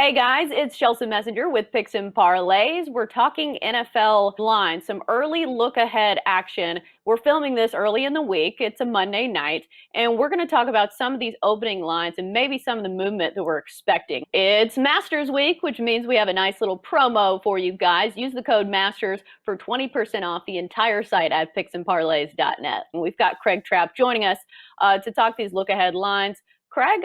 Hey guys, it's Chelsa Messenger with Picks Parlays. We're talking NFL lines, some early look ahead action. We're filming this early in the week. It's a Monday night, and we're going to talk about some of these opening lines and maybe some of the movement that we're expecting. It's Masters Week, which means we have a nice little promo for you guys. Use the code MASTERS for 20% off the entire site at picksandparlays.net. And we've got Craig Trapp joining us to talk these look ahead lines. Craig,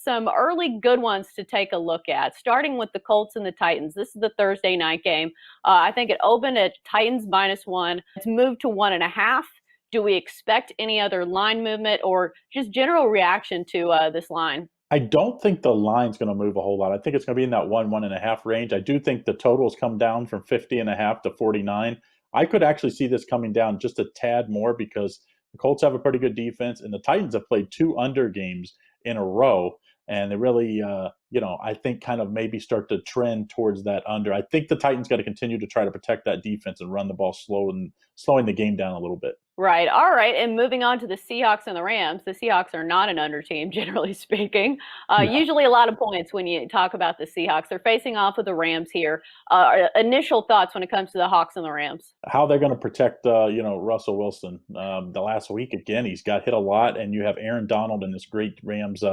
some early good ones to take a look at, starting with the Colts and the Titans. This is the Thursday night game. I think it opened at Titans -1. It's moved to 1.5. Do we expect any other line movement or just general reaction to this line? I don't think the line's going to move a whole lot. I think it's going to be in that 1.5 range. I do think the totals come down from 50.5 to 49. I could actually see this coming down just a tad more because the Colts have a pretty good defense, and the Titans have played two under games in a row, and they really, I think kind of maybe start to trend towards that under. I think the Titans got to continue to try to protect that defense and run the ball slowing the game down a little bit. Right. All right. And moving on to the Seahawks and the Rams. The Seahawks are not an under team, generally speaking. No. Usually a lot of points when you talk about the Seahawks. They're facing off with the Rams here. Initial thoughts when it comes to the Hawks and the Rams? How they're going to protect, Russell Wilson. The last week, again, he's got hit a lot, and you have Aaron Donald and this great Rams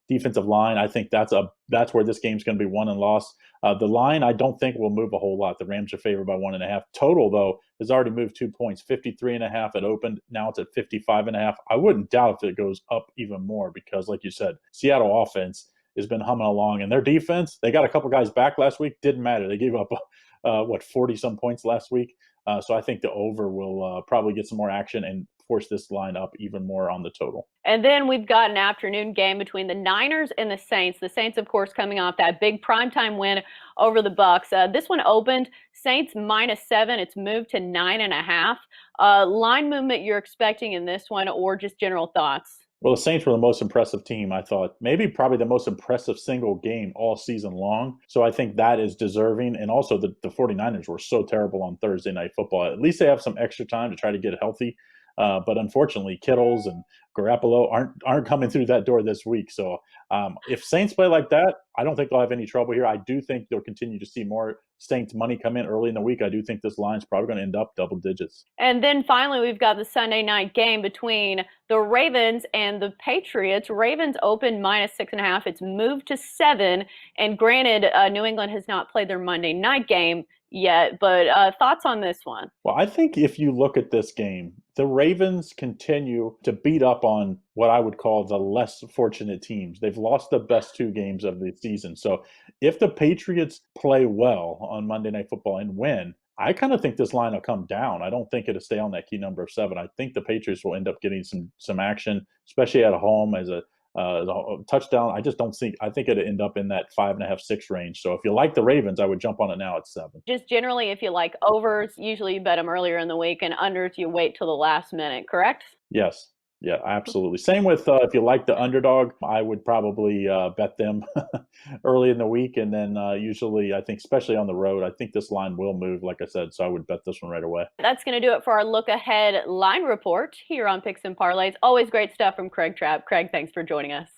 defensive line. I think that's where this game's going to be won and lost. The line, I don't think will move a whole lot. The Rams are favored by 1.5. Total, though, has already moved 2 points. 53.5 it opened. Now it's at 55.5. I wouldn't doubt if it goes up even more because, like you said, Seattle offense has been humming along, and their defense, they got a couple guys back last week. Didn't matter. They gave up 40 some points last week. So I think the over will probably get some more action and force this line up even more on the total. And then we've got an afternoon game between the Niners and the Saints. The Saints, of course, coming off that big primetime win over the Bucks. This one opened Saints -7. It's moved to 9.5. Line movement you're expecting in this one, or just general thoughts? Well, the Saints were the most impressive team, I thought. Maybe probably the most impressive single game all season long. So I think that is deserving. And also the 49ers were so terrible on Thursday Night Football. At least they have some extra time to try to get healthy. But unfortunately, Kittles and Garoppolo aren't coming through that door this week. So if Saints play like that, I don't think they'll have any trouble here. I do think they'll continue to see more Saints money come in early in the week. I do think this line's probably going to end up double digits. And then finally, we've got the Sunday night game between the Ravens and the Patriots. Ravens opened -6.5. It's moved to 7. And granted, New England has not played their Monday night game yet, but thoughts on this one? Well, I think if you look at this game, the Ravens continue to beat up on what I would call the less fortunate teams. They've lost the best two games of the season. So if the Patriots play well on Monday Night Football and win, I kind of think this line will come down. I don't think it'll stay on that key number of 7. I think the Patriots will end up getting some action, especially at home as a touchdown. I just don't think. I think it'd end up in that 5.5, 6 range. So if you like the Ravens, I would jump on it now at 7. Just generally, if you like overs, usually you bet them earlier in the week, and unders, you wait till the last minute, correct? Yes. Yeah, absolutely. Same with if you like the underdog, I would probably bet them early in the week. And then usually, I think, especially on the road, I think this line will move, like I said. So I would bet this one right away. That's going to do it for our look ahead line report here on Picks and Parlays. Always great stuff from Craig Trapp. Craig, thanks for joining us.